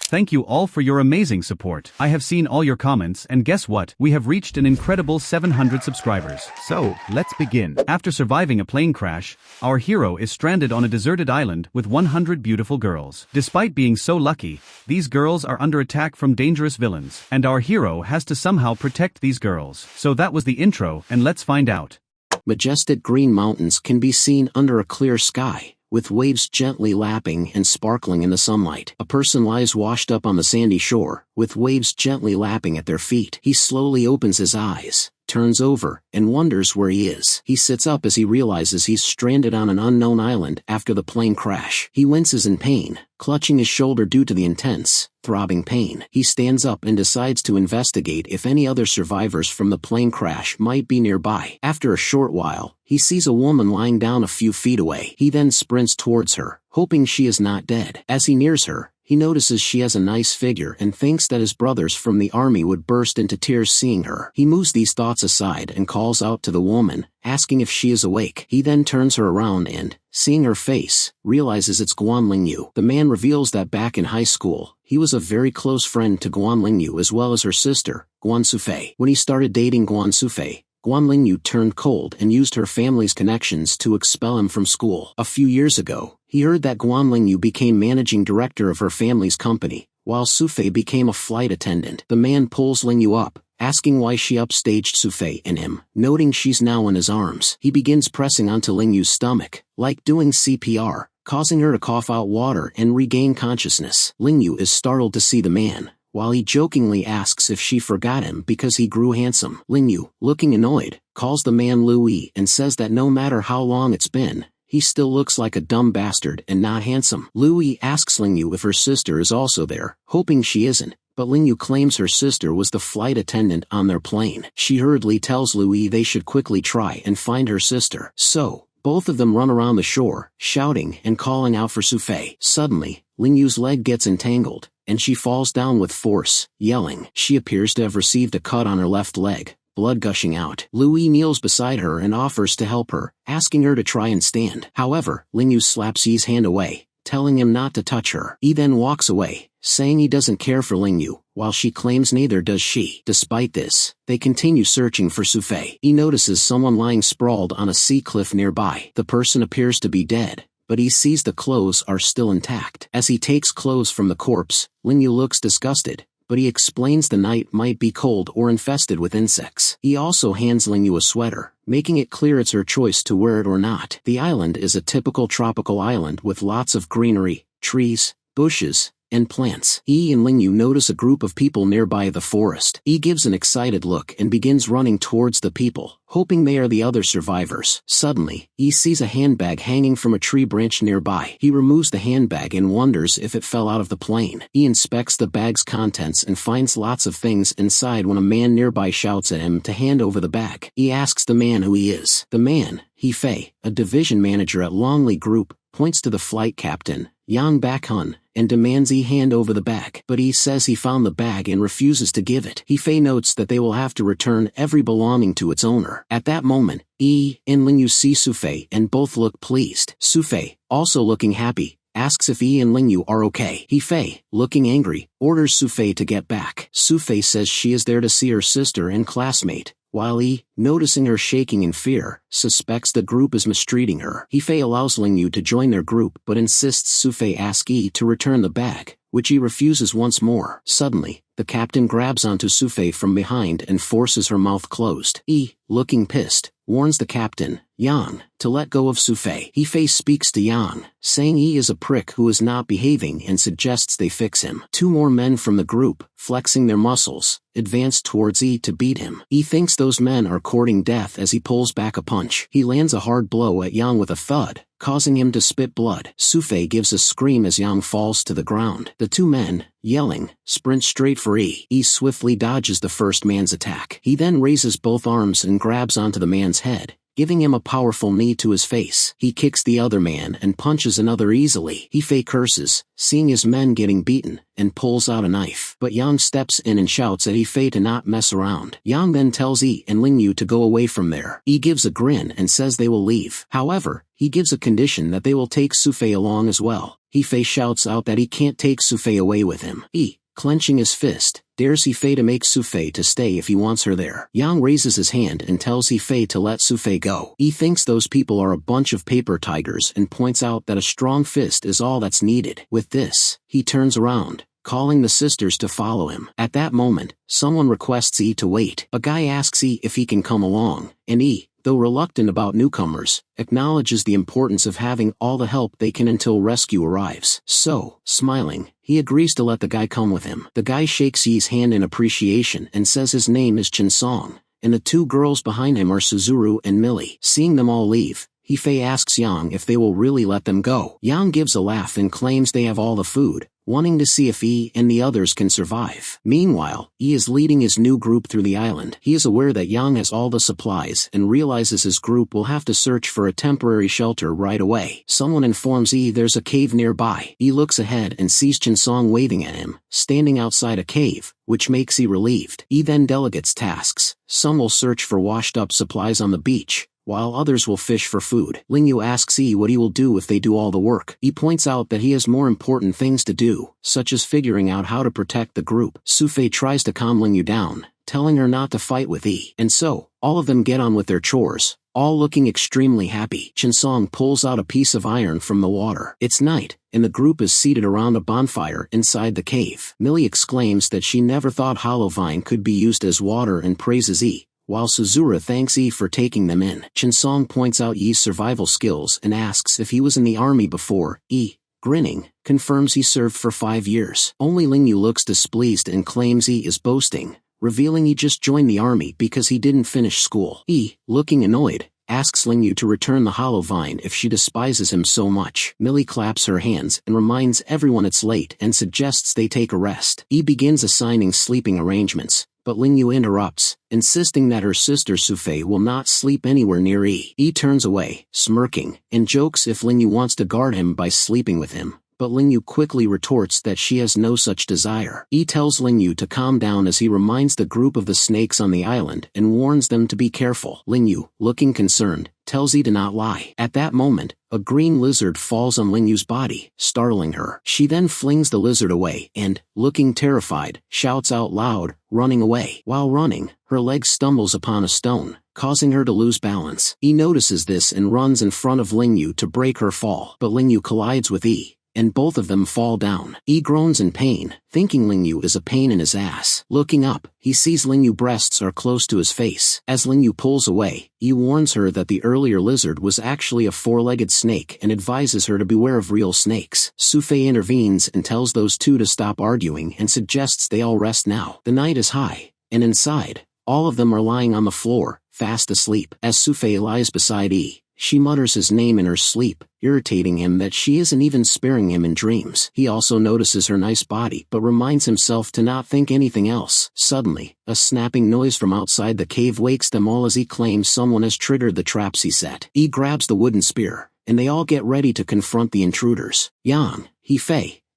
Thank you all for your amazing support. I have seen all your comments and guess what? We have reached an incredible 700 subscribers. So, let's begin. After surviving a plane crash, our hero is stranded on a deserted island with 100 beautiful girls. Despite being so lucky, these girls are under attack from dangerous villains, and our hero has to somehow protect these girls. So that was the intro, and let's find out. Majestic green mountains can be seen under a clear sky, with waves gently lapping and sparkling in the sunlight. A person lies washed up on the sandy shore, with waves gently lapping at their feet. He slowly opens his eyes, turns over, and wonders where he is. He sits up as he realizes he's stranded on an unknown island after the plane crash. He winces in pain, clutching his shoulder due to the intense, throbbing pain. He stands up and decides to investigate if any other survivors from the plane crash might be nearby. After a short while, he sees a woman lying down a few feet away. He then sprints towards her, hoping she is not dead. As he nears her, he notices she has a nice figure and thinks that his brothers from the army would burst into tears seeing her. He moves these thoughts aside and calls out to the woman, asking if she is awake. He then turns her around and, seeing her face, realizes it's Guan Lingyu. The man reveals that back in high school, he was a very close friend to Guan Lingyu as well as her sister, Guan Sufei. When he started dating Guan Sufei, Guan Lingyu turned cold and used her family's connections to expel him from school. A few years ago, he heard that Guan Lingyu became managing director of her family's company, while Sufei became a flight attendant. The man pulls Lingyu up, asking why she upstaged Sufei and him. Noting she's now in his arms, he begins pressing onto Lingyu's stomach, like doing CPR, causing her to cough out water and regain consciousness. Lingyu is startled to see the man, while he jokingly asks if she forgot him because he grew handsome. Lingyu, looking annoyed, calls the man Louis and says that no matter how long it's been, he still looks like a dumb bastard and not handsome. Louis asks Lingyu if her sister is also there, hoping she isn't, but Lingyu claims her sister was the flight attendant on their plane. She hurriedly tells Louis they should quickly try and find her sister. So, both of them run around the shore, shouting and calling out for Sufei. Suddenly, Lingyu's leg gets entangled, and she falls down with force, yelling. She appears to have received a cut on her left leg, blood gushing out. Louis kneels beside her and offers to help her, asking her to try and stand. However, Lingyu slaps Yi's hand away, telling him not to touch her. He then walks away, saying he doesn't care for Lingyu, while she claims neither does she. Despite this, they continue searching for Sufei. He notices someone lying sprawled on a sea cliff nearby. The person appears to be dead, but he sees the clothes are still intact. As he takes clothes from the corpse, Lingyu looks disgusted, but he explains the night might be cold or infested with insects. He also hands Lingyu a sweater, making it clear it's her choice to wear it or not. The island is a typical tropical island with lots of greenery, trees, bushes, and plants. Yi and Lingyu notice a group of people nearby the forest. Yi gives an excited look and begins running towards the people, hoping they are the other survivors. Suddenly, Yi sees a handbag hanging from a tree branch nearby. He removes the handbag and wonders if it fell out of the plane. He inspects the bag's contents and finds lots of things inside when a man nearby shouts at him to hand over the bag. He asks the man who he is. The man, Fei, a division manager at Longley Group, points to the flight captain, Yang Bakhun, and demands he hand over the bag. But he says he found the bag and refuses to give it. Fei notes that they will have to return every belonging to its owner. At that moment, Yi and Lingyu see Sufei and both look pleased. Sufei, also looking happy, asks if Yi and Lingyu are okay. Fei, looking angry, orders Sufei to get back. Sufei says she is there to see her sister and classmate, while Yi, noticing her shaking in fear, suspects the group is mistreating her. Fei allows Lingyu to join their group but insists Sufei ask Yi to return the bag, which he refuses once more. Suddenly, the captain grabs onto Sufei from behind and forces her mouth closed. Yi, looking pissed, warns the captain, Yang, to let go of Sufei. Fei speaks to Yang, saying Yi is a prick who is not behaving and suggests they fix him. Two more men from the group, flexing their muscles, advance towards Yi to beat him. Yi thinks those men are courting death as he pulls back a punch. He lands a hard blow at Yang with a thud, causing him to spit blood. Sufei gives a scream as Yang falls to the ground. The two men, yelling, sprint straight for Yi. Yi swiftly dodges the first man's attack. He then raises both arms and grabs onto the man's head, giving him a powerful knee to his face. He kicks the other man and punches another easily. He curses, seeing his men getting beaten, and pulls out a knife. But Yang steps in and shouts at He to not mess around. Yang then tells Yi and Lingyu to go away from there. Yi gives a grin and says they will leave. However, he gives a condition that they will take Sufei along as well. He shouts out that he can't take Sufei away with him. Yi, clenching his fist, dares He to make Sufei to stay if he wants her there. Yang raises his hand and tells He to let Sufei go. He thinks those people are a bunch of paper tigers and points out that a strong fist is all that's needed. With this, he turns around, calling the sisters to follow him. At that moment, someone requests Yi to wait. A guy asks Yi if he can come along, and Yi, though reluctant about newcomers, acknowledges the importance of having all the help they can until rescue arrives. So, smiling, he agrees to let the guy come with him. The guy shakes Yi's hand in appreciation and says his name is Chinsong, and the two girls behind him are Suzuru and Millie. Seeing them all leave, He asks Yang if they will really let them go. Yang gives a laugh and claims they have all the food, wanting to see if Yi and the others can survive. Meanwhile, Yi is leading his new group through the island. He is aware that Yang has all the supplies and realizes his group will have to search for a temporary shelter right away. Someone informs Yi there's a cave nearby. Yi looks ahead and sees Chinsong waving at him, standing outside a cave, which makes Yi relieved. Yi then delegates tasks. Some will search for washed-up supplies on the beach, while others will fish for food. Lingyu asks Yi what he will do if they do all the work. He points out that he has more important things to do, such as figuring out how to protect the group. Sufei tries to calm Lingyu down, telling her not to fight with Yi. And so, all of them get on with their chores, all looking extremely happy. Chinsong pulls out a piece of iron from the water. It's night, and the group is seated around a bonfire inside the cave. Millie exclaims that she never thought hollow vine could be used as water and praises Yi, while Suzura thanks Yi for taking them in. Chinsong points out Yi's survival skills and asks if he was in the army before. Yi, grinning, confirms he served for 5 years. Only Lingyu looks displeased and claims Yi is boasting, revealing he just joined the army because he didn't finish school. Yi, looking annoyed, asks Lingyu to return the hollow vine if she despises him so much. Millie claps her hands and reminds everyone it's late and suggests they take a rest. Yi begins assigning sleeping arrangements, but Lingyu interrupts, insisting that her sister Sufei will not sleep anywhere near Yi. Yi turns away, smirking, and jokes if Lingyu wants to guard him by sleeping with him, but Lingyu quickly retorts that she has no such desire. Yi tells Lingyu to calm down as he reminds the group of the snakes on the island and warns them to be careful. Lingyu, looking concerned, tells Yi to not lie. At that moment, a green lizard falls on Lingyu's body, startling her. She then flings the lizard away and, looking terrified, shouts out loud, running away. While running, her leg stumbles upon a stone, causing her to lose balance. Yi notices this and runs in front of Lingyu to break her fall, but Lingyu collides with Yi, and both of them fall down. Yi groans in pain, thinking Lingyu is a pain in his ass. Looking up, he sees Lingyu breasts are close to his face. As Lingyu pulls away, Yi warns her that the earlier lizard was actually a four-legged snake and advises her to beware of real snakes. Sufei intervenes and tells those two to stop arguing and suggests they all rest now. The night is high, and inside, all of them are lying on the floor, fast asleep. As Sufei lies beside Yi, she mutters his name in her sleep, irritating him that she isn't even sparing him in dreams. He also notices her nice body but reminds himself to not think anything else. Suddenly, a snapping noise from outside the cave wakes them all as he claims someone has triggered the traps he set. He grabs the wooden spear, and they all get ready to confront the intruders. Yang, He,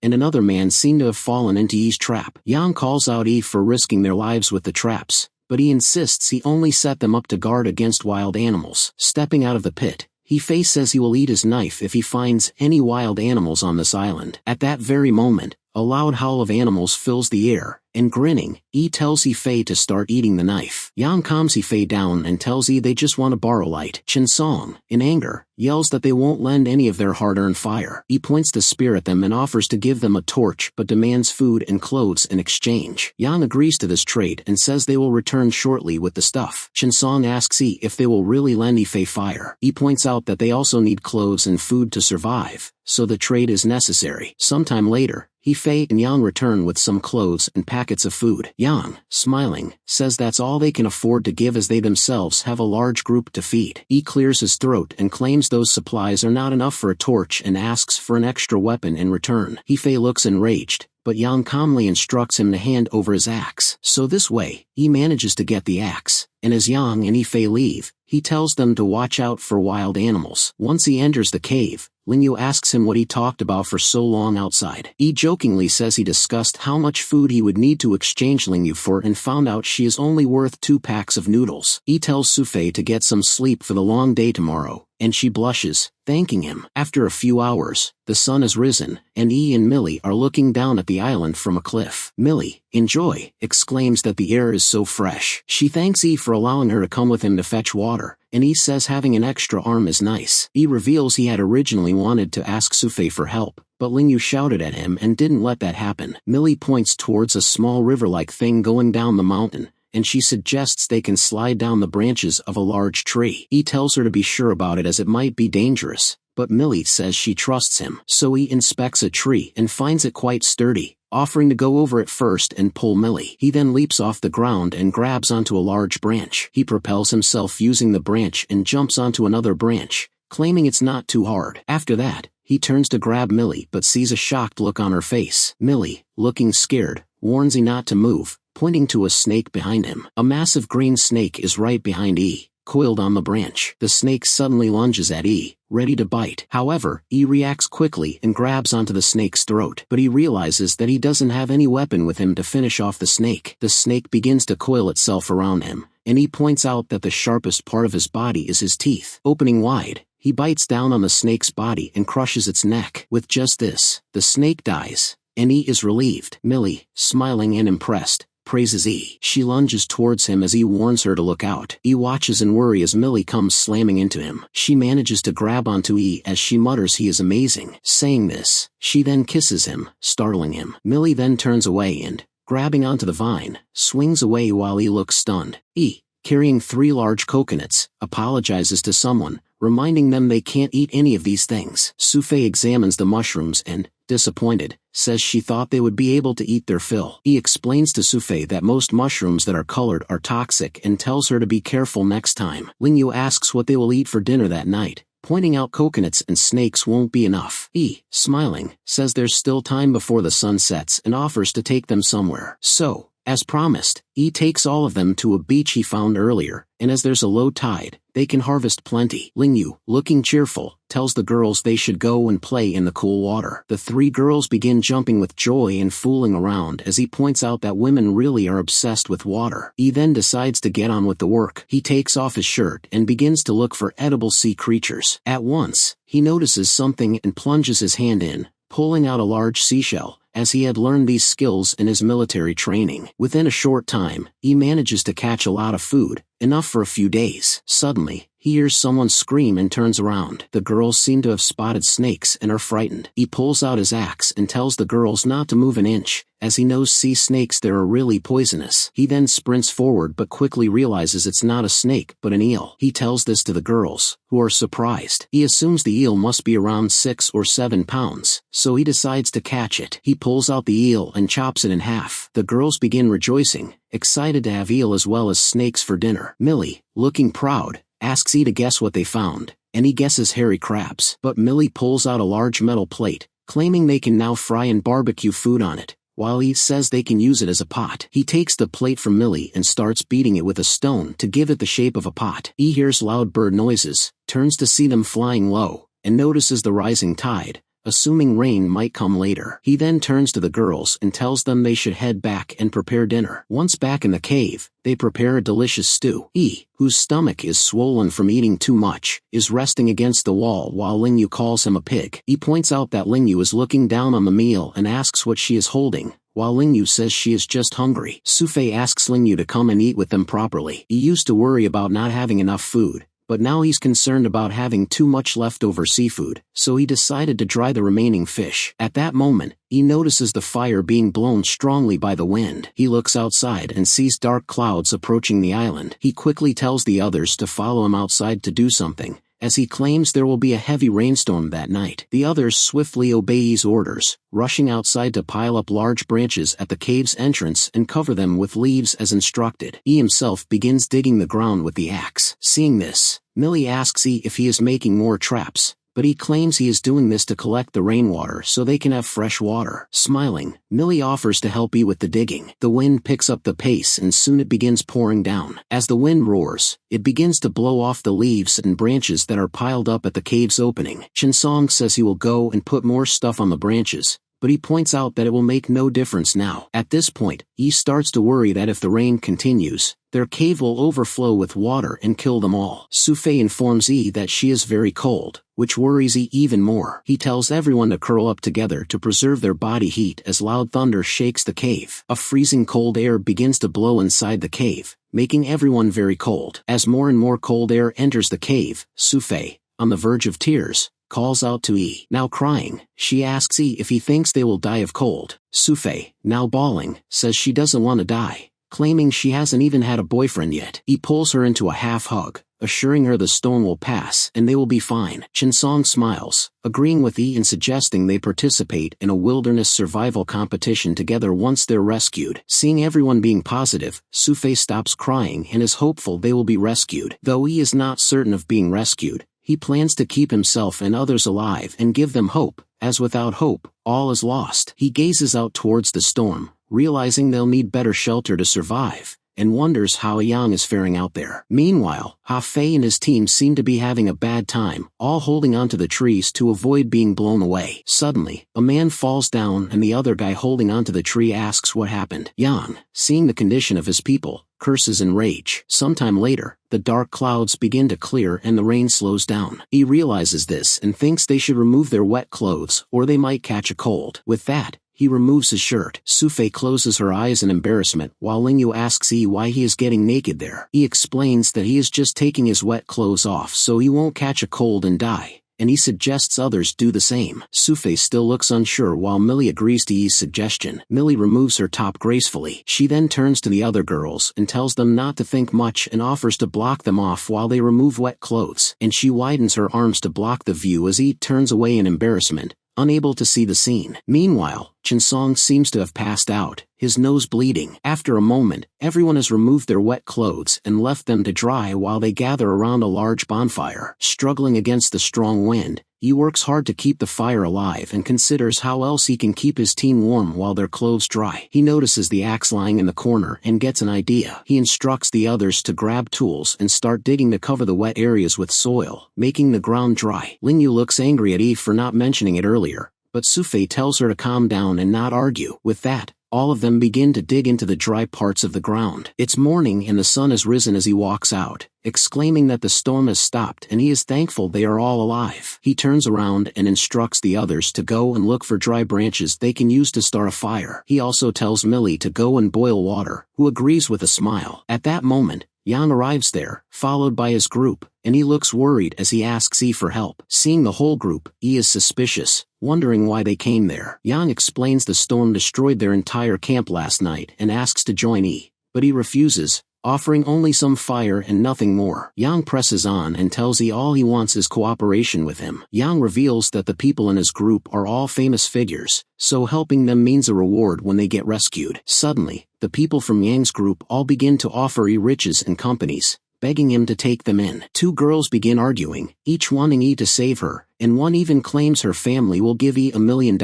and another man seem to have fallen into Yi's trap. Yang calls out Yi for risking their lives with the traps, but he insists he only set them up to guard against wild animals. Stepping out of the pit, He says he will eat his knife if he finds any wild animals on this island. At that very moment, a loud howl of animals fills the air, and grinning, Yi tells He to start eating the knife. Yang calms He down and tells Yi they just want to borrow light. Chinsong, in anger, yells that they won't lend any of their hard-earned fire. He points the spear at them and offers to give them a torch but demands food and clothes in exchange. Yang agrees to this trade and says they will return shortly with the stuff. Chinsong asks Yi if they will really lend He fire. He points out that they also need clothes and food to survive, so the trade is necessary. Sometime later, He and Yang return with some clothes and packets of food. Yang, smiling, says that's all they can afford to give as they themselves have a large group to feed. He clears his throat and claims those supplies are not enough for a torch and asks for an extra weapon in return. He looks enraged, but Yang calmly instructs him to hand over his axe. So this way, he manages to get the axe, and as Yang and He leave, He tells them to watch out for wild animals. Once he enters the cave, Lingyu asks him what he talked about for so long outside. Yi jokingly says he discussed how much food he would need to exchange Lingyu for and found out she is only worth 2 packs of noodles. Yi tells Sufei to get some sleep for the long day tomorrow, and she blushes, thanking him. After a few hours, the sun has risen, and Yi and Millie are looking down at the island from a cliff. Millie, in joy, exclaims that the air is so fresh. She thanks Yi for allowing her to come with him to fetch water, and Yi says having an extra arm is nice. Yi reveals he had originally wanted to ask Sufei for help, but Lingyu shouted at him and didn't let that happen. Millie points towards a small river-like thing going down the mountain, and she suggests they can slide down the branches of a large tree. He tells her to be sure about it as it might be dangerous, but Millie says she trusts him. So he inspects a tree and finds it quite sturdy, offering to go over it first and pull Millie. He then leaps off the ground and grabs onto a large branch. He propels himself using the branch and jumps onto another branch, claiming it's not too hard. After that, he turns to grab Millie but sees a shocked look on her face. Millie, looking scared, warns he not to move, pointing to a snake behind him. A massive green snake is right behind E, coiled on the branch. The snake suddenly lunges at E, ready to bite. However, E reacts quickly and grabs onto the snake's throat, but he realizes that he doesn't have any weapon with him to finish off the snake. The snake begins to coil itself around him, and he points out that the sharpest part of his body is his teeth. Opening wide, he bites down on the snake's body and crushes its neck. With just this, the snake dies, and E is relieved. Millie, smiling and impressed, praises E. She lunges towards him as he warns her to look out. E watches in worry as Millie comes slamming into him. She manages to grab onto E as she mutters he is amazing. Saying this, she then kisses him, startling him. Millie then turns away and, grabbing onto the vine, swings away while E looks stunned. E, carrying 3 large coconuts, apologizes to someone, reminding them they can't eat any of these things. Sufei examines the mushrooms and, disappointed, says she thought they would be able to eat their fill. He explains to Sufei that most mushrooms that are colored are toxic and tells her to be careful next time. Lingyu asks what they will eat for dinner that night, pointing out coconuts and snakes won't be enough. He, smiling, says there's still time before the sun sets and offers to take them somewhere. So, as promised, he takes all of them to a beach he found earlier, and as there's a low tide, they can harvest plenty. Lingyu, looking cheerful, tells the girls they should go and play in the cool water. The 3 girls begin jumping with joy and fooling around as he points out that women really are obsessed with water. He then decides to get on with the work. He takes off his shirt and begins to look for edible sea creatures. At once, he notices something and plunges his hand in, pulling out a large seashell, as he had learned these skills in his military training. Within a short time, he manages to catch a lot of food, enough for a few days. Suddenly, he hears someone scream and turns around. The girls seem to have spotted snakes and are frightened. He pulls out his axe and tells the girls not to move an inch, as he knows sea snakes there are really poisonous. He then sprints forward but quickly realizes it's not a snake but an eel. He tells this to the girls, who are surprised. He assumes the eel must be around 6 or 7 pounds, so he decides to catch it. He pulls out the eel and chops it in half. The girls begin rejoicing, excited to have eel as well as snakes for dinner. Millie, looking proud, asks E to guess what they found, and he guesses hairy crabs. But Millie pulls out a large metal plate, claiming they can now fry and barbecue food on it, while he says they can use it as a pot. He takes the plate from Millie and starts beating it with a stone to give it the shape of a pot. He hears loud bird noises, turns to see them flying low, and notices the rising tide, assuming rain might come later. He then turns to the girls and tells them they should head back and prepare dinner. Once back in the cave, they prepare a delicious stew. E, whose stomach is swollen from eating too much, is resting against the wall while Lingyu calls him a pig. He points out that Lingyu is looking down on the meal and asks what she is holding, while Lingyu says she is just hungry. Sufei asks Lingyu to come and eat with them properly. He used to worry about not having enough food, but now he's concerned about having too much leftover seafood, so he decided to dry the remaining fish. At that moment, he notices the fire being blown strongly by the wind. He looks outside and sees dark clouds approaching the island. He quickly tells the others to follow him outside to do something, as he claims there will be a heavy rainstorm that night. The others swiftly obey his orders, rushing outside to pile up large branches at the cave's entrance and cover them with leaves as instructed. He himself begins digging the ground with the axe. Seeing this, Millie asks E if he is making more traps, but he claims he is doing this to collect the rainwater so they can have fresh water. Smiling, Millie offers to help E with the digging. The wind picks up the pace and soon it begins pouring down. As the wind roars, it begins to blow off the leaves and branches that are piled up at the cave's opening. Chinsong says he will go and put more stuff on the branches, but he points out that it will make no difference now. At this point, E starts to worry that if the rain continues, their cave will overflow with water and kill them all. Sufei informs E that she is very cold, which worries E even more. He tells everyone to curl up together to preserve their body heat as loud thunder shakes the cave. A freezing cold air begins to blow inside the cave, making everyone very cold. As more and more cold air enters the cave, Sufei, on the verge of tears, calls out to E. Now crying, she asks E if he thinks they will die of cold. Sufei, now bawling, says she doesn't want to die, claiming she hasn't even had a boyfriend yet. E pulls her into a half hug, assuring her the storm will pass and they will be fine. Chinsong smiles, agreeing with E and suggesting they participate in a wilderness survival competition together once they're rescued. Seeing everyone being positive, Sufei stops crying and is hopeful they will be rescued. Though E is not certain of being rescued, he plans to keep himself and others alive and give them hope, as without hope, all is lost. He gazes out towards the storm, realizing they'll need better shelter to survive, and wonders how Yang is faring out there. Meanwhile, Ha Fei and his team seem to be having a bad time, all holding onto the trees to avoid being blown away. Suddenly, a man falls down and the other guy holding onto the tree asks what happened. Yang, seeing the condition of his people, curses in rage. Sometime later, the dark clouds begin to clear and the rain slows down. He realizes this and thinks they should remove their wet clothes or they might catch a cold. With that, he removes his shirt. Sufei closes her eyes in embarrassment while Lingyu asks E why he is getting naked there. He explains that he is just taking his wet clothes off so he won't catch a cold and die, and he suggests others do the same. Sufei still looks unsure while Millie agrees to E's suggestion. Millie removes her top gracefully. She then turns to the other girls and tells them not to think much and offers to block them off while they remove wet clothes, and she widens her arms to block the view as E turns away in embarrassment, unable to see the scene. Meanwhile, Chinsong seems to have passed out, his nose bleeding. After a moment, everyone has removed their wet clothes and left them to dry while they gather around a large bonfire. Struggling against the strong wind, he works hard to keep the fire alive and considers how else he can keep his team warm while their clothes dry. He notices the axe lying in the corner and gets an idea. He instructs the others to grab tools and start digging to cover the wet areas with soil, making the ground dry. Lingyu looks angry at Eve for not mentioning it earlier, but Sufei tells her to calm down and not argue. With that, all of them begin to dig into the dry parts of the ground. It's morning and the sun has risen as he walks out, exclaiming that the storm has stopped and he is thankful they are all alive. He turns around and instructs the others to go and look for dry branches they can use to start a fire. He also tells Millie to go and boil water, who agrees with a smile. At that moment, Yang arrives there, followed by his group, and he looks worried as he asks E for help. Seeing the whole group, E is suspicious, wondering why they came there. Yang explains the storm destroyed their entire camp last night and asks to join E, but he refuses, offering only some fire and nothing more. Yang presses on and tells E all he wants is cooperation with him. Yang reveals that the people in his group are all famous figures, so helping them means a reward when they get rescued. Suddenly, the people from Yang's group all begin to offer E riches and companies, begging him to take them in. Two girls begin arguing, each wanting E to save her, and one even claims her family will give E $1 million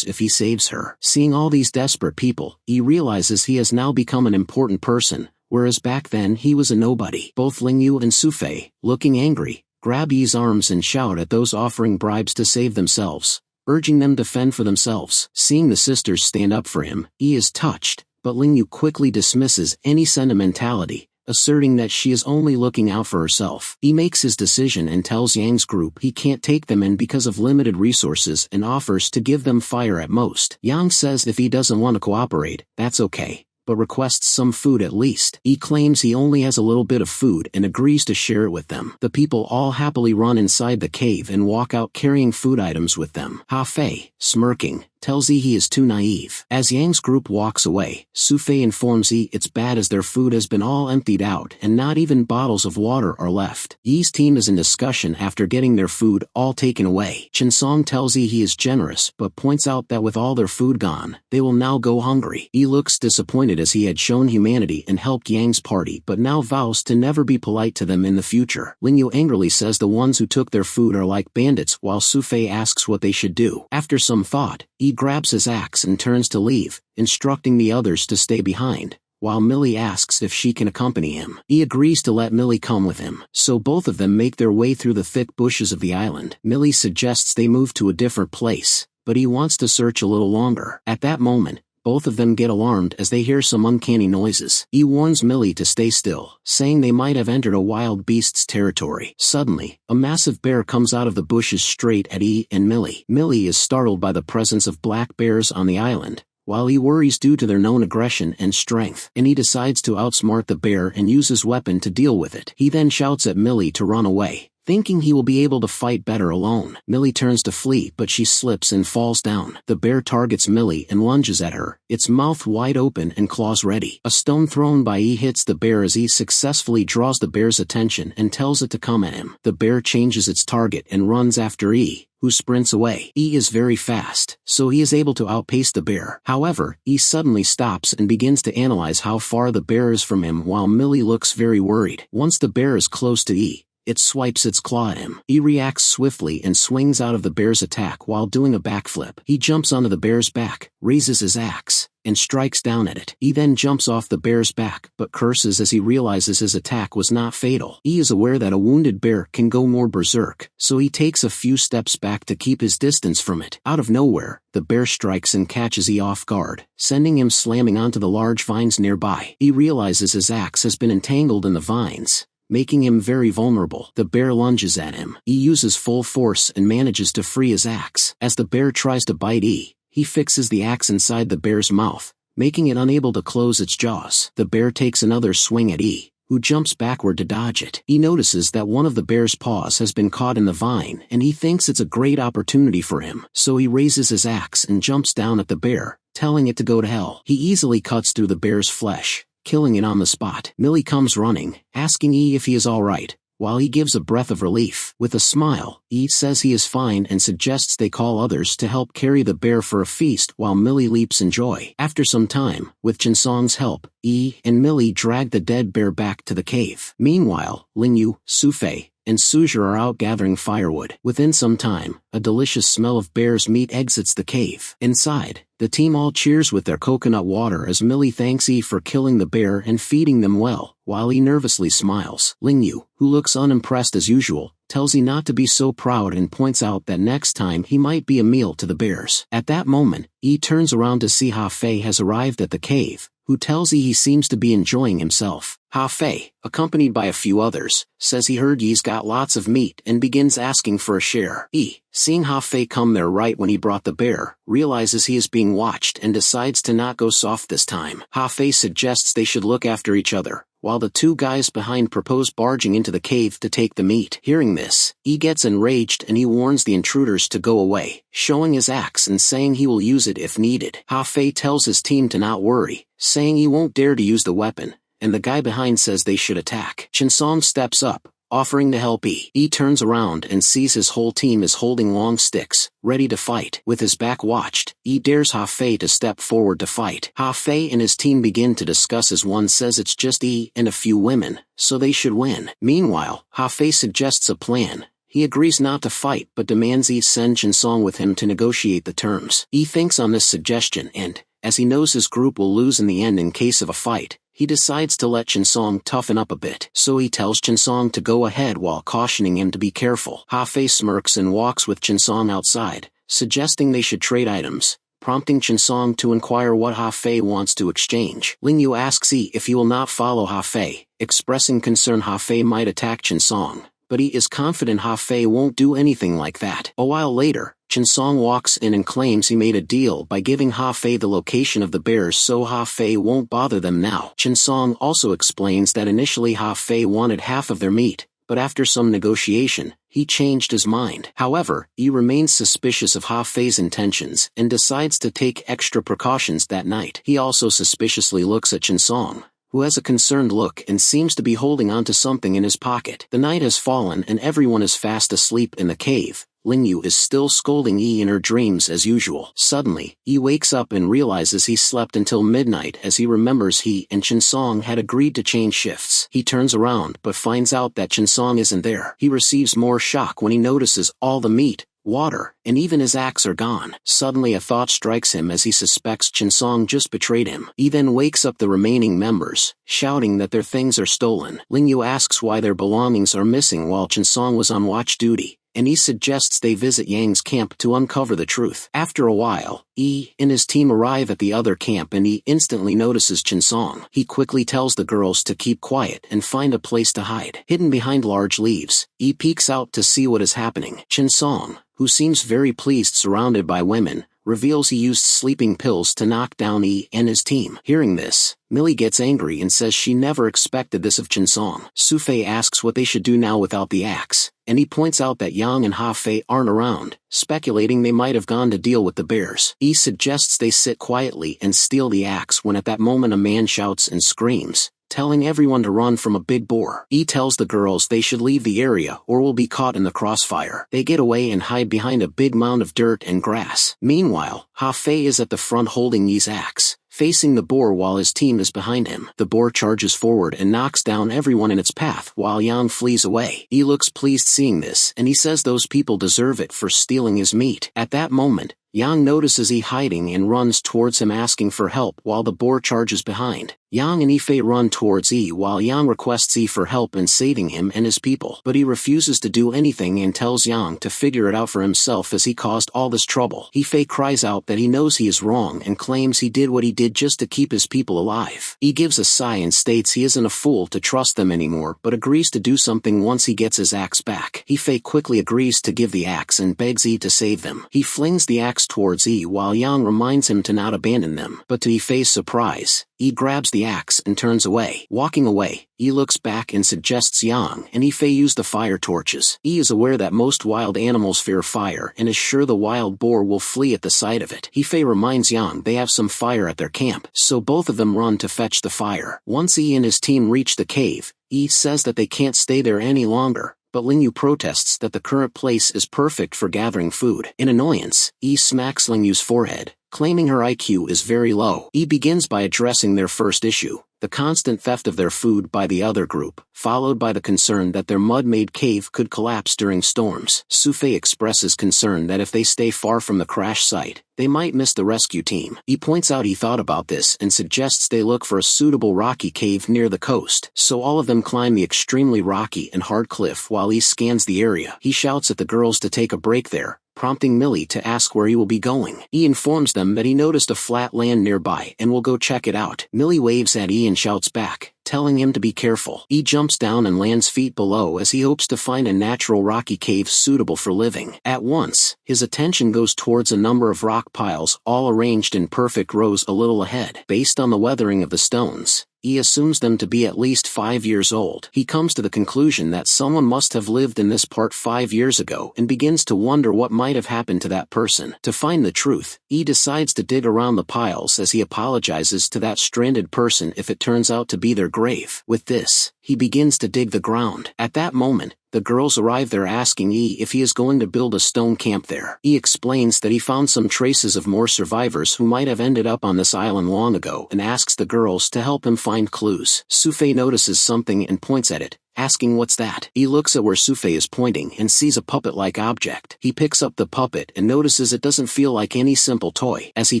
if he saves her. Seeing all these desperate people, E realizes he has now become an important person, whereas back then he was a nobody. Both Lingyu and Sufei, looking angry, grab E's arms and shout at those offering bribes to save themselves, urging them to fend for themselves. Seeing the sisters stand up for him, E is touched, but Lingyu quickly dismisses any sentimentality, asserting that she is only looking out for herself. He makes his decision and tells Yang's group he can't take them in because of limited resources and offers to give them fire at most. Yang says if he doesn't want to cooperate, that's okay, but requests some food at least. He claims he only has a little bit of food and agrees to share it with them. The people all happily run inside the cave and walk out carrying food items with them. Ha Fei, smirking, tells Yi he is too naive. As Yang's group walks away, Sufei informs Yi it's bad as their food has been all emptied out and not even bottles of water are left. Yi's team is in discussion after getting their food all taken away. Chinsong tells Yi he is generous but points out that with all their food gone, they will now go hungry. Yi looks disappointed as he had shown humanity and helped Yang's party but now vows to never be polite to them in the future. Lingyu angrily says the ones who took their food are like bandits while Sufei asks what they should do. After some thought, Yi grabs his axe and turns to leave, instructing the others to stay behind, while Millie asks if she can accompany him. He agrees to let Millie come with him, so both of them make their way through the thick bushes of the island. Millie suggests they move to a different place, but he wants to search a little longer. At that moment, both of them get alarmed as they hear some uncanny noises. He warns Millie to stay still, saying they might have entered a wild beast's territory. Suddenly, a massive bear comes out of the bushes straight at Yi and Millie. Millie is startled by the presence of black bears on the island, while he worries due to their known aggression and strength, and he decides to outsmart the bear and use his weapon to deal with it. He then shouts at Millie to run away, thinking he will be able to fight better alone. Millie turns to flee but she slips and falls down. The bear targets Millie and lunges at her, its mouth wide open and claws ready. A stone thrown by Yi hits the bear as Yi successfully draws the bear's attention and tells it to come at him. The bear changes its target and runs after Yi, who sprints away. Yi is very fast, so he is able to outpace the bear. However, Yi suddenly stops and begins to analyze how far the bear is from him while Millie looks very worried. Once the bear is close to Yi, it swipes its claw at him. He reacts swiftly and swings out of the bear's attack while doing a backflip. He jumps onto the bear's back, raises his axe, and strikes down at it. He then jumps off the bear's back but curses as he realizes his attack was not fatal. He is aware that a wounded bear can go more berserk, so he takes a few steps back to keep his distance from it. Out of nowhere, the bear strikes and catches Yi off guard, sending him slamming onto the large vines nearby. He realizes his axe has been entangled in the vines, making him very vulnerable. The bear lunges at him. He uses full force and manages to free his axe. As the bear tries to bite Yi, he fixes the axe inside the bear's mouth, making it unable to close its jaws. The bear takes another swing at Yi, who jumps backward to dodge it. He notices that one of the bear's paws has been caught in the vine and he thinks it's a great opportunity for him, so he raises his axe and jumps down at the bear, telling it to go to hell. He easily cuts through the bear's flesh, killing it on the spot. Millie comes running, asking Yi if he is alright, while he gives a breath of relief. With a smile, Yi says he is fine and suggests they call others to help carry the bear for a feast while Millie leaps in joy. After some time, with Chinsong's help, Yi and Millie drag the dead bear back to the cave. Meanwhile, Lingyu, Sufei, and Suzhou are out gathering firewood. Within some time, a delicious smell of bear's meat exits the cave. Inside, the team all cheers with their coconut water as Millie thanks Yi for killing the bear and feeding them well, while he nervously smiles. Lingyu, who looks unimpressed as usual, tells Yi not to be so proud and points out that next time he might be a meal to the bears. At that moment, Yi turns around to see Ha Fei has arrived at the cave, who tells Yi he seems to be enjoying himself. Ha Fei, accompanied by a few others, says he heard Yi's got lots of meat and begins asking for a share. Yi, seeing Ha Fei come there right when he brought the bear, realizes he is being watched and decides to not go soft this time. Ha Fei suggests they should look after each other, while the two guys behind propose barging into the cave to take the meat. Hearing this, Yi gets enraged and he warns the intruders to go away, showing his axe and saying he will use it if needed. Ha Fei tells his team to not worry, saying he won't dare to use the weapon, and the guy behind says they should attack. Chinsong steps up, offering to help Yi. Yi turns around and sees his whole team is holding long sticks, ready to fight. With his back watched, Yi dares Ha Fei to step forward to fight. Ha Fei and his team begin to discuss as one says it's just Yi and a few women, so they should win. Meanwhile, Ha Fei suggests a plan. He agrees not to fight but demands Yi send Chinsong with him to negotiate the terms. Yi thinks on this suggestion and, as he knows his group will lose in the end in case of a fight, he decides to let Chinsong toughen up a bit. So he tells Chinsong to go ahead while cautioning him to be careful. Ha Fei smirks and walks with Chinsong outside, suggesting they should trade items, prompting Chinsong to inquire what Ha Fei wants to exchange. Lingyu asks Yi if he will not follow Ha Fei, expressing concern Ha Fei might attack Chinsong, but he is confident Ha Fei won't do anything like that. A while later, Chinsong walks in and claims he made a deal by giving Ha Fei the location of the bears so Ha Fei won't bother them now. Chinsong also explains that initially Ha Fei wanted half of their meat, but after some negotiation, he changed his mind. However, he remains suspicious of Ha Fei's intentions and decides to take extra precautions that night. He also suspiciously looks at Chen Song, who has a concerned look and seems to be holding on to something in his pocket. The night has fallen and everyone is fast asleep in the cave. Lingyu is still scolding Yi in her dreams as usual. Suddenly, Yi wakes up and realizes he slept until midnight as he remembers he and Chen Song had agreed to change shifts. He turns around but finds out that Chen Song isn't there. He receives more shock when he notices all the meat, water, and even his axe are gone. Suddenly a thought strikes him as he suspects Chen Song just betrayed him. He then wakes up the remaining members, shouting that their things are stolen. Lingyu asks why their belongings are missing while Chen Song was on watch duty, and he suggests they visit Yang's camp to uncover the truth. After a while, Yi and his team arrive at the other camp and Yi instantly notices Chen Song. He quickly tells the girls to keep quiet and find a place to hide. Hidden behind large leaves, Yi peeks out to see what is happening. Chen Song, who seems very pleased surrounded by women, reveals he used sleeping pills to knock down Yi and his team. Hearing this, Millie gets angry and says she never expected this of Chen Song. Su Fei asks what they should do now without the axe, and he points out that Yang and Ha Fei aren't around, speculating they might have gone to deal with the bears. Yi suggests they sit quietly and steal the axe when at that moment a man shouts and screams, telling everyone to run from a big boar. Yi tells the girls they should leave the area or will be caught in the crossfire. They get away and hide behind a big mound of dirt and grass. Meanwhile, Ha Fei is at the front holding Yi's axe, facing the boar while his team is behind him. The boar charges forward and knocks down everyone in its path while Yang flees away. Yi looks pleased seeing this and he says those people deserve it for stealing his meat. At that moment, Yang notices Yi hiding and runs towards him asking for help while the boar charges behind. Yang and Yi run towards Yi while Yang requests Yi for help in saving him and his people. But he refuses to do anything and tells Yang to figure it out for himself as he caused all this trouble. Yi cries out that he knows he is wrong and claims he did what he did just to keep his people alive. Yi gives a sigh and states he isn't a fool to trust them anymore but agrees to do something once he gets his axe back. Yi quickly agrees to give the axe and begs Yi to save them. He flings the axe towards Yi while Yang reminds him to not abandon them. But to Yi's surprise, Yi grabs the axe and turns away. Walking away, Yi looks back and suggests Yang and Yi use the fire torches. Yi is aware that most wild animals fear fire and is sure the wild boar will flee at the sight of it. Yi reminds Yang they have some fire at their camp, so both of them run to fetch the fire. Once Yi and his team reach the cave, Yi says that they can't stay there any longer, but Lingyu protests that the current place is perfect for gathering food. In annoyance, Yi smacks Lingyu's forehead, claiming her IQ is very low. Yi begins by addressing their first issue, the constant theft of their food by the other group, followed by the concern that their mud-made cave could collapse during storms. Su Fei expresses concern that if they stay far from the crash site, they might miss the rescue team. He points out he thought about this and suggests they look for a suitable rocky cave near the coast, so all of them climb the extremely rocky and hard cliff while he scans the area. He shouts at the girls to take a break there, prompting Millie to ask where he will be going. He informs them that he noticed a flat land nearby and will go check it out. Millie waves at E and shouts back, telling him to be careful. E jumps down and lands feet below as he hopes to find a natural rocky cave suitable for living. At once, his attention goes towards a number of rock piles all arranged in perfect rows a little ahead. Based on the weathering of the stones, he assumes them to be at least 5 years old. He comes to the conclusion that someone must have lived in this part 5 years ago and begins to wonder what might have happened to that person. To find the truth, he decides to dig around the piles as he apologizes to that stranded person if it turns out to be their grave. With this, he begins to dig the ground. At that moment, the girls arrive there asking E if he is going to build a stone camp there. E explains that he found some traces of more survivors who might have ended up on this island long ago and asks the girls to help him find clues. Sufei notices something and points at it, asking what's that. He looks at where Sufei is pointing and sees a puppet-like object. He picks up the puppet and notices it doesn't feel like any simple toy. As he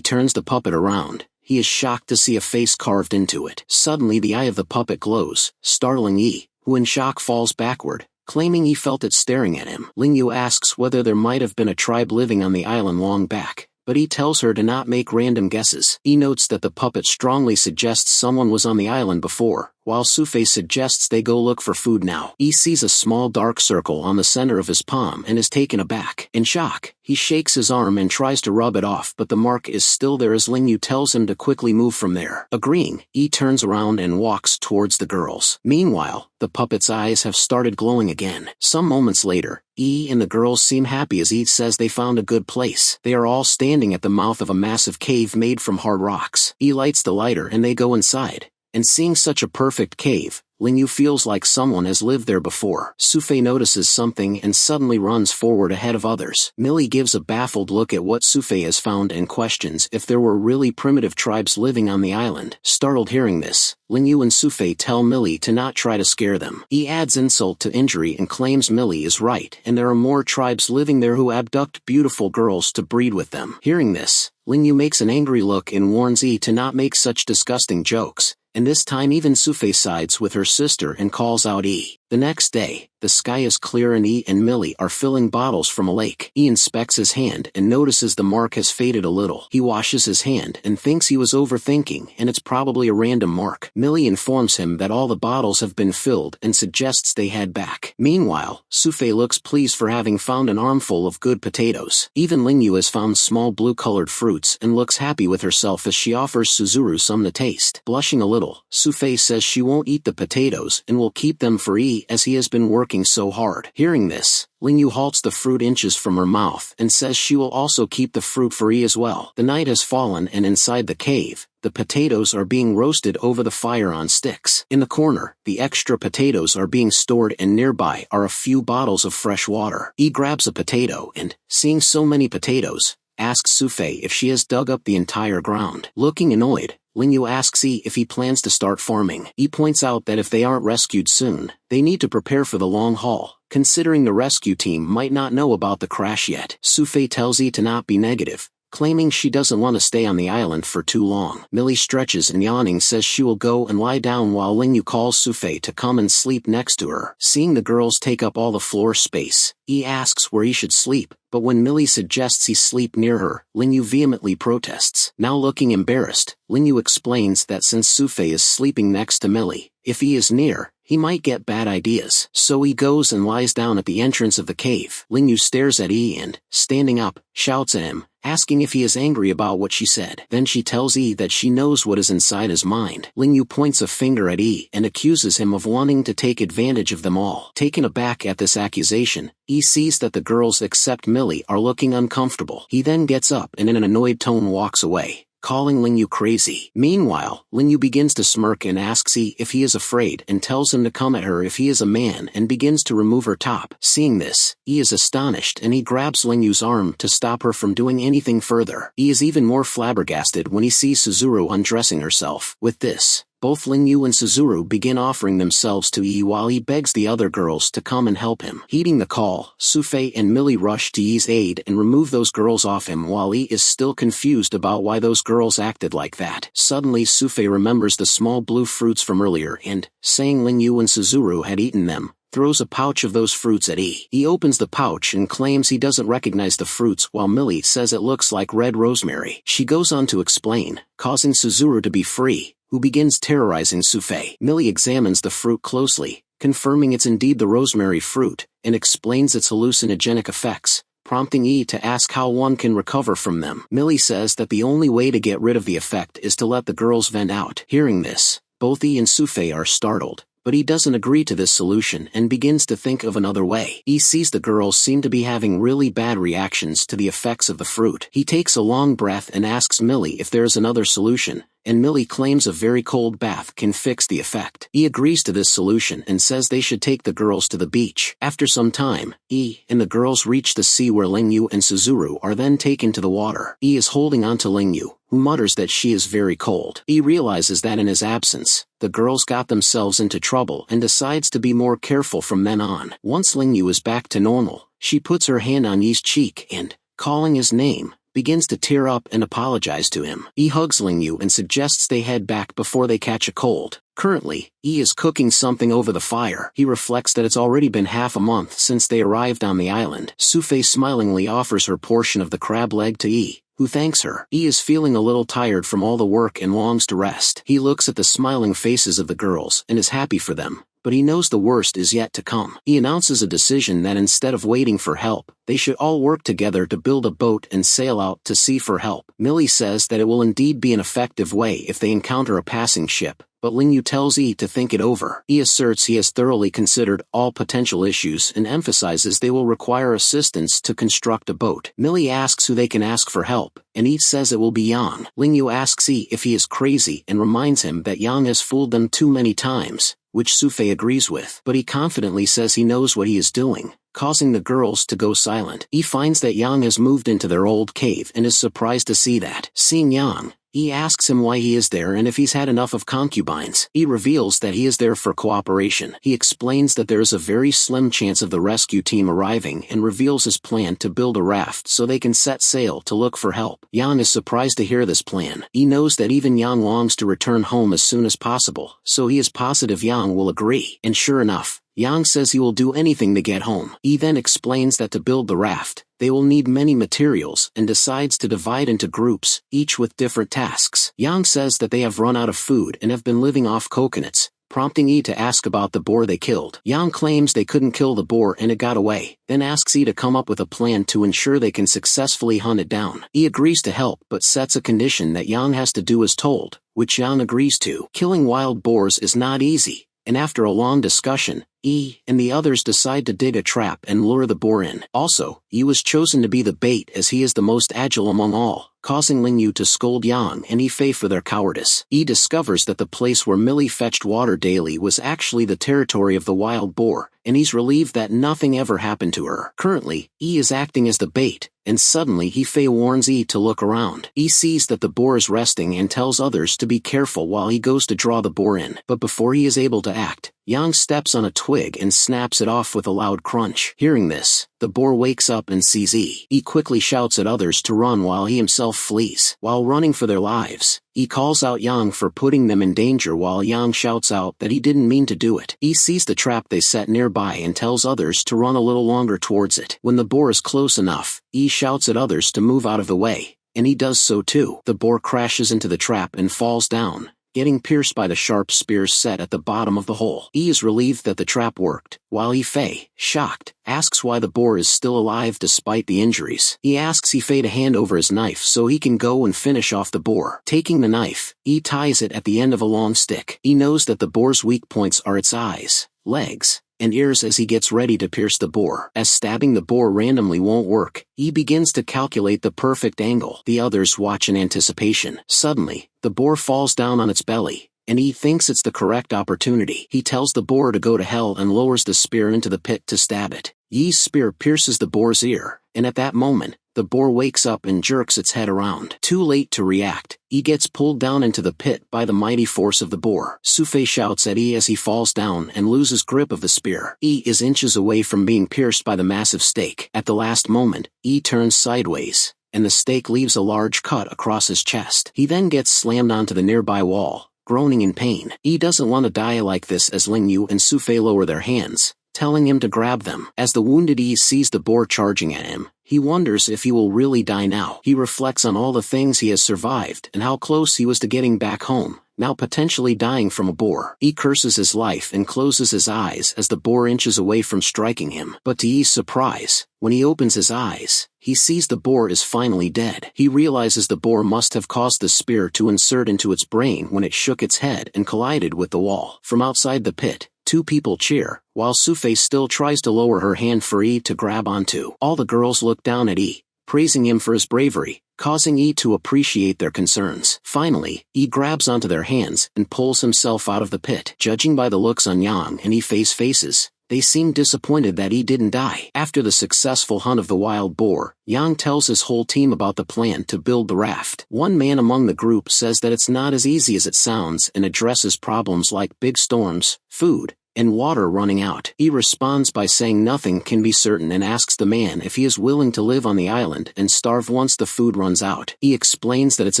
turns the puppet around, he is shocked to see a face carved into it. Suddenly the eye of the puppet glows, startling E, who in shock falls backward, claiming he felt it staring at him. Lingyu asks whether there might have been a tribe living on the island long back, but he tells her to not make random guesses. He notes that the puppet strongly suggests someone was on the island before, while Sufei suggests they go look for food now. Yi sees a small dark circle on the center of his palm and is taken aback. In shock, he shakes his arm and tries to rub it off, but the mark is still there as Lingyu tells him to quickly move from there. Agreeing, Yi turns around and walks towards the girls. Meanwhile, the puppet's eyes have started glowing again. Some moments later, Yi and the girls seem happy as Yi says they found a good place. They are all standing at the mouth of a massive cave made from hard rocks. Yi lights the lighter and they go inside. And seeing such a perfect cave, Lingyu feels like someone has lived there before. Sufei notices something and suddenly runs forward ahead of others. Millie gives a baffled look at what Sufei has found and questions if there were really primitive tribes living on the island. Startled hearing this, Lingyu and Sufei tell Millie to not try to scare them. He adds insult to injury and claims Millie is right and there are more tribes living there who abduct beautiful girls to breed with them. Hearing this, Lingyu makes an angry look and warns Yi to not make such disgusting jokes. And this time even Sufei sides with her sister and calls out Yi. The next day, the sky is clear and Yi and Millie are filling bottles from a lake. Yi inspects his hand and notices the mark has faded a little. He washes his hand and thinks he was overthinking and it's probably a random mark. Millie informs him that all the bottles have been filled and suggests they head back. Meanwhile, Sufei looks pleased for having found an armful of good potatoes. Even Lingyu has found small blue-colored fruits and looks happy with herself as she offers Suzuru some to taste. Blushing a little, Sufei says she won't eat the potatoes and will keep them for Yi as he has been working so hard. Hearing this, Lingyu halts the fruit inches from her mouth and says she will also keep the fruit for Yi as well. The night has fallen and inside the cave, the potatoes are being roasted over the fire on sticks. In the corner, the extra potatoes are being stored and nearby are a few bottles of fresh water. Yi grabs a potato and, seeing so many potatoes, asks Sufei if she has dug up the entire ground. Looking annoyed, Lingyu asks Yi if he plans to start farming. Yi points out that if they aren't rescued soon, they need to prepare for the long haul, considering the rescue team might not know about the crash yet. Sufei tells Yi to not be negative, claiming she doesn't want to stay on the island for too long. Millie stretches and yawning says she will go and lie down while Lingyu calls Sufei to come and sleep next to her. Seeing the girls take up all the floor space, Yi asks where he should sleep, but when Millie suggests he sleep near her, Lingyu vehemently protests. Now looking embarrassed, Lingyu explains that since Sufei is sleeping next to Millie, if he is near, he might get bad ideas. So he goes and lies down at the entrance of the cave. Lingyu stares at Yi and, standing up, shouts at him, asking if he is angry about what she said. Then she tells Yi that she knows what is inside his mind. Lingyu points a finger at Yi and accuses him of wanting to take advantage of them all. Taken aback at this accusation, Yi sees that the girls except Millie are looking uncomfortable. He then gets up and in an annoyed tone walks away, calling Lingyu crazy. Meanwhile, Lingyu begins to smirk and asks Yi if he is afraid and tells him to come at her if he is a man and begins to remove her top. Seeing this, Yi is astonished and he grabs Lingyu's arm to stop her from doing anything further. He is even more flabbergasted when he sees Suzuru undressing herself. With this, both Lingyu and Suzuru begin offering themselves to Yi while he begs the other girls to come and help him. Heeding the call, Sufei and Millie rush to Yi's aid and remove those girls off him while Yi is still confused about why those girls acted like that. Suddenly Sufei remembers the small blue fruits from earlier and, saying Lingyu and Suzuru had eaten them, throws a pouch of those fruits at Yi. He opens the pouch and claims he doesn't recognize the fruits while Millie says it looks like red rosemary. She goes on to explain, causing Suzuru to be free, who begins terrorizing Sufei. Millie examines the fruit closely, confirming it's indeed the rosemary fruit, and explains its hallucinogenic effects, prompting Yi to ask how one can recover from them. Millie says that the only way to get rid of the effect is to let the girls vent out. Hearing this, both Yi and Sufei are startled, but he doesn't agree to this solution and begins to think of another way. He sees the girls seem to be having really bad reactions to the effects of the fruit. He takes a long breath and asks Millie if there's another solution, and Millie claims a very cold bath can fix the effect. He agrees to this solution and says they should take the girls to the beach. After some time, Yi and the girls reach the sea where Lingyu and Suzuru are then taken to the water. Yi is holding on to Lingyu, who mutters that she is very cold. He realizes that in his absence, the girls got themselves into trouble and decides to be more careful from then on. Once Lingyu is back to normal, she puts her hand on Yi's cheek and, calling his name, begins to tear up and apologize to him. He hugs Lingyu and suggests they head back before they catch a cold. Currently, Yi is cooking something over the fire. He reflects that it's already been half a month since they arrived on the island. Sufei smilingly offers her portion of the crab leg to Yi, who thanks her. He is feeling a little tired from all the work and longs to rest. He looks at the smiling faces of the girls and is happy for them, but he knows the worst is yet to come. He announces a decision that instead of waiting for help, they should all work together to build a boat and sail out to sea for help. Millie says that it will indeed be an effective way if they encounter a passing ship, but Lingyu tells Yi to think it over. He asserts he has thoroughly considered all potential issues and emphasizes they will require assistance to construct a boat. Millie asks who they can ask for help, and Yi says it will be Yang. Lingyu asks Yi if he is crazy and reminds him that Yang has fooled them too many times, which Sufei agrees with, but he confidently says he knows what he is doing, causing the girls to go silent. He finds that Yang has moved into their old cave and is surprised to see that. Seeing Yang, he asks him why he is there and if he's had enough of concubines. He reveals that he is there for cooperation. He explains that there is a very slim chance of the rescue team arriving and reveals his plan to build a raft so they can set sail to look for help. Yang is surprised to hear this plan. He knows that even Yang longs to return home as soon as possible, so he is positive Yang will agree. And sure enough, Yang says he will do anything to get home. He then explains that to build the raft, they will need many materials and decides to divide into groups, each with different tasks. Yang says that they have run out of food and have been living off coconuts, prompting Yi to ask about the boar they killed. Yang claims they couldn't kill the boar and it got away, then asks Yi to come up with a plan to ensure they can successfully hunt it down. Yi agrees to help but sets a condition that Yang has to do as told, which Yang agrees to. Killing wild boars is not easy, and after a long discussion, Yi and the others decide to dig a trap and lure the boar in. Also, Yi was chosen to be the bait as he is the most agile among all, causing Lingyu to scold Yang and Yi for their cowardice. Yi discovers that the place where Millie fetched water daily was actually the territory of the wild boar, and he's relieved that nothing ever happened to her. Currently, Yi is acting as the bait, and suddenly Yi warns Yi to look around. Yi sees that the boar is resting and tells others to be careful while he goes to draw the boar in. But before he is able to act, Yang steps on a twig and snaps it off with a loud crunch. Hearing this, the boar wakes up and sees Yi. He quickly shouts at others to run while he himself flees. While running for their lives, Yi calls out Yang for putting them in danger while Yang shouts out that he didn't mean to do it. Yi sees the trap they set nearby and tells others to run a little longer towards it. When the boar is close enough, Yi shouts at others to move out of the way, and he does so too. The boar crashes into the trap and falls down, getting pierced by the sharp spears set at the bottom of the hole. Yi is relieved that the trap worked, while Yi, shocked, asks why the boar is still alive despite the injuries. He asks Yi to hand over his knife so he can go and finish off the boar. Taking the knife, Yi ties it at the end of a long stick. He knows that the boar's weak points are its eyes, legs, and ears as he gets ready to pierce the boar. As stabbing the boar randomly won't work, he begins to calculate the perfect angle. The others watch in anticipation. Suddenly, the boar falls down on its belly, and he thinks it's the correct opportunity. He tells the boar to go to hell and lowers the spear into the pit to stab it. Yi's spear pierces the boar's ear, and at that moment, the boar wakes up and jerks its head around. Too late to react, Yi gets pulled down into the pit by the mighty force of the boar. Sufei shouts at Yi as he falls down and loses grip of the spear. Yi is inches away from being pierced by the massive stake. At the last moment, Yi turns sideways, and the stake leaves a large cut across his chest. He then gets slammed onto the nearby wall, groaning in pain. Yi doesn't want to die like this as Lingyu and Sufei lower their hands, telling him to grab them. As the wounded Yi sees the boar charging at him, he wonders if he will really die now. He reflects on all the things he has survived and how close he was to getting back home, now potentially dying from a boar. He curses his life and closes his eyes as the boar inches away from striking him. But to Yi's surprise, when he opens his eyes, he sees the boar is finally dead. He realizes the boar must have caused the spear to insert into its brain when it shook its head and collided with the wall. From outside the pit, two people cheer, while Sufei still tries to lower her hand for Yi to grab onto. All the girls look down at Yi, praising him for his bravery, causing Yi to appreciate their concerns. Finally, Yi grabs onto their hands and pulls himself out of the pit. Judging by the looks on Yang and Yi's faces, they seem disappointed that Yi didn't die. After the successful hunt of the wild boar, Yang tells his whole team about the plan to build the raft. One man among the group says that it's not as easy as it sounds and addresses problems like big storms, food, and water running out. He responds by saying nothing can be certain and asks the man if he is willing to live on the island and starve once the food runs out. He explains that it's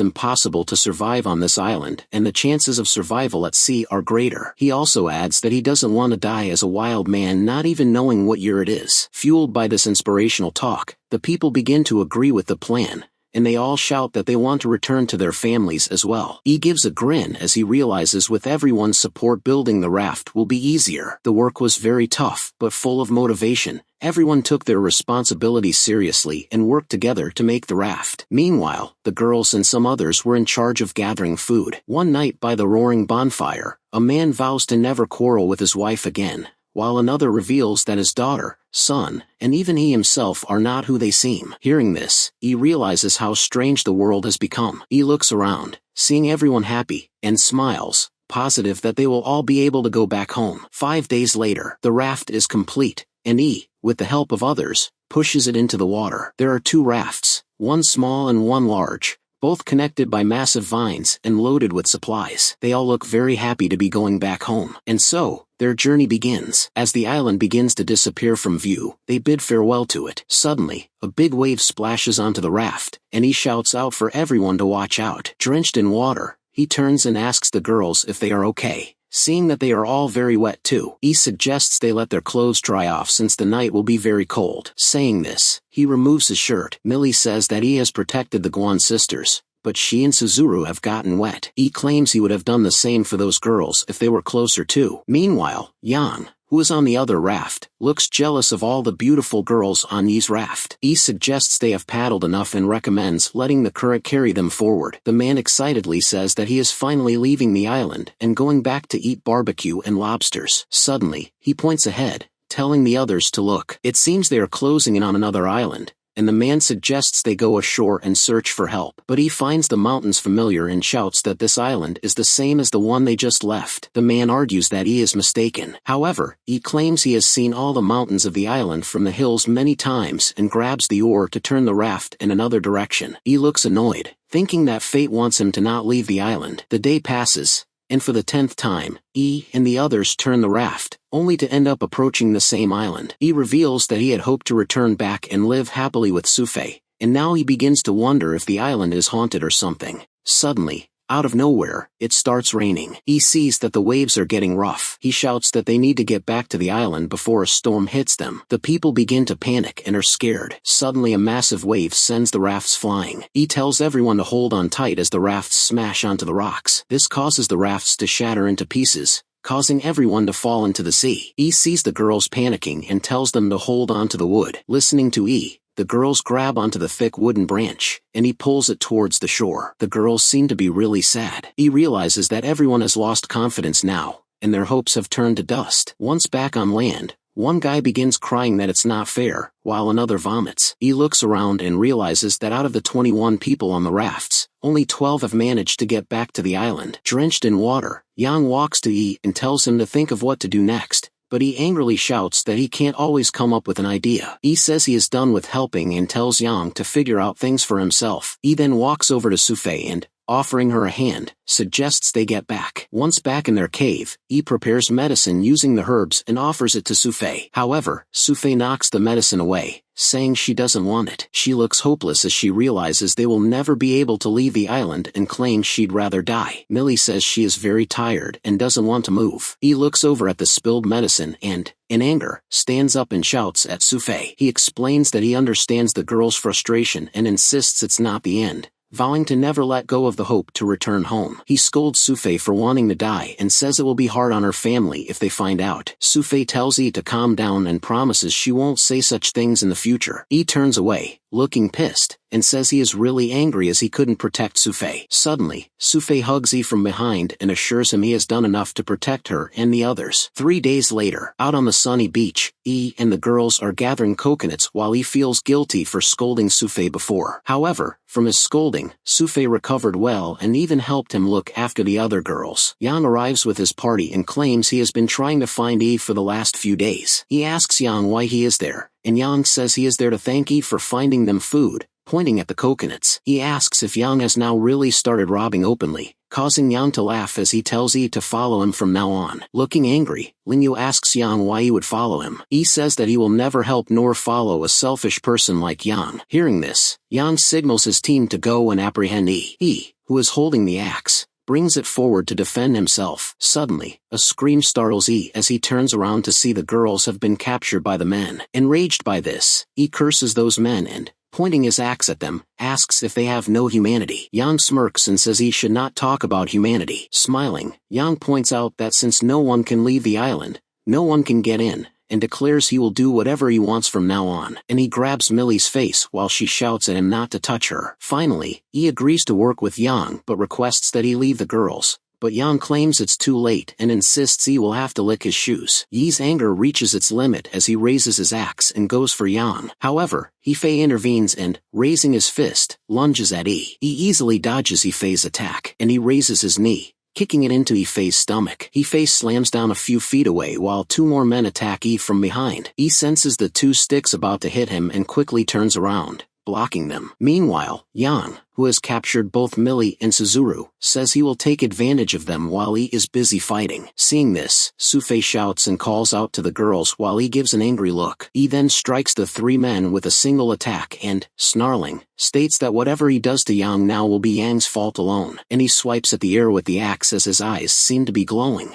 impossible to survive on this island and the chances of survival at sea are greater. He also adds that he doesn't want to die as a wild man not even knowing what year it is. Fueled by this inspirational talk, the people begin to agree with the plan, and they all shout that they want to return to their families as well. He gives a grin as he realizes with everyone's support building the raft will be easier. The work was very tough, but full of motivation. Everyone took their responsibilities seriously and worked together to make the raft. Meanwhile, the girls and some others were in charge of gathering food. One night by the roaring bonfire, a man vows to never quarrel with his wife again, while another reveals that his daughter, son, and even he himself are not who they seem. Hearing this, he realizes how strange the world has become. He looks around, seeing everyone happy, and smiles, positive that they will all be able to go back home. 5 days later, the raft is complete, and he, with the help of others, pushes it into the water. There are 2 rafts, one small and one large, both connected by massive vines and loaded with supplies. They all look very happy to be going back home. And so, their journey begins. As the island begins to disappear from view, they bid farewell to it. Suddenly, a big wave splashes onto the raft, and he shouts out for everyone to watch out. Drenched in water, he turns and asks the girls if they are okay. Seeing that they are all very wet too, he suggests they let their clothes dry off since the night will be very cold. Saying this, he removes his shirt. Millie says that he has protected the Guan sisters, but she and Suzuru have gotten wet. He claims he would have done the same for those girls if they were closer too. Meanwhile, Yang, who is on the other raft, looks jealous of all the beautiful girls on Yi's raft. He suggests they have paddled enough and recommends letting the current carry them forward. The man excitedly says that he is finally leaving the island and going back to eat barbecue and lobsters. Suddenly, he points ahead, telling the others to look. It seems they are closing in on another island, and the man suggests they go ashore and search for help. But he finds the mountains familiar and shouts that this island is the same as the one they just left. The man argues that he is mistaken. However, he claims he has seen all the mountains of the island from the hills many times and grabs the oar to turn the raft in another direction. He looks annoyed, thinking that fate wants him to not leave the island. The day passes, and for the 10th time, he and the others turn the raft, only to end up approaching the same island. He reveals that he had hoped to return back and live happily with Sufei, and now he begins to wonder if the island is haunted or something. Suddenly, out of nowhere, it starts raining. He sees that the waves are getting rough. He shouts that they need to get back to the island before a storm hits them. The people begin to panic and are scared. Suddenly a massive wave sends the rafts flying. He tells everyone to hold on tight as the rafts smash onto the rocks. This causes the rafts to shatter into pieces, causing everyone to fall into the sea. He sees the girls panicking and tells them to hold on to the wood. Listening to E, the girls grab onto the thick wooden branch, and he pulls it towards the shore. The girls seem to be really sad. He realizes that everyone has lost confidence now, and their hopes have turned to dust. Once back on land, one guy begins crying that it's not fair, while another vomits. He looks around and realizes that out of the 21 people on the rafts, only 12 have managed to get back to the island. Drenched in water, Yang walks to E and tells him to think of what to do next, but he angrily shouts that he can't always come up with an idea. He says he is done with helping and tells Yang to figure out things for himself. He then walks over to Sufei and, offering her a hand, suggests they get back. Once back in their cave, he prepares medicine using the herbs and offers it to Sufei. However, Sufei knocks the medicine away, saying she doesn't want it. She looks hopeless as she realizes they will never be able to leave the island and claims she'd rather die. Millie says she is very tired and doesn't want to move. He looks over at the spilled medicine and, in anger, stands up and shouts at Sufei. He explains that he understands the girl's frustration and insists it's not the end, vowing to never let go of the hope to return home. He scolds Sufei for wanting to die and says it will be hard on her family if they find out. Sufei tells Yi to calm down and promises she won't say such things in the future. Yi turns away, looking pissed, and says he is really angry as he couldn't protect Sufei. Suddenly, Sufei hugs Yi from behind and assures him he has done enough to protect her and the others. 3 days later, out on the sunny beach, Yi and the girls are gathering coconuts while he feels guilty for scolding Sufei before. However, from his scolding, Sufei recovered well and even helped him look after the other girls. Yang arrives with his party and claims he has been trying to find Yi for the last few days. He asks Yang why he is there, and Yang says he is there to thank Yi for finding them food, pointing at the coconuts. He asks if Yang has now really started robbing openly, causing Yang to laugh as he tells Yi to follow him from now on. Looking angry, Linyu asks Yang why he would follow him. Yi says that he will never help nor follow a selfish person like Yang. Hearing this, Yang signals his team to go and apprehend Yi. He, who is holding the axe, brings it forward to defend himself. Suddenly, a scream startles Yi as he turns around to see the girls have been captured by the men. Enraged by this, Yi curses those men and, pointing his axe at them, asks if they have no humanity. Yang smirks and says he should not talk about humanity. Smiling, Yang points out that since no one can leave the island, no one can get in, and declares he will do whatever he wants from now on. And he grabs Millie's face while she shouts at him not to touch her. Finally, he agrees to work with Yang but requests that he leave the girls. But Yang claims it's too late and insists he will have to lick his shoes. Yi's anger reaches its limit as he raises his axe and goes for Yang. However, Yifei intervenes and, raising his fist, lunges at Yi. He easily dodges Yifei's attack, and he raises his knee, kicking it into Yifei's stomach. Yifei slams down a few feet away while two more men attack Yi from behind. Yi senses the two sticks about to hit him and quickly turns around, blocking them. Meanwhile, Yang, who has captured both Millie and Suzuru, says he will take advantage of them while he is busy fighting. Seeing this, Sufei shouts and calls out to the girls while he gives an angry look. He then strikes the three men with a single attack and, snarling, states that whatever he does to Yang now will be Yang's fault alone, and he swipes at the air with the axe as his eyes seem to be glowing.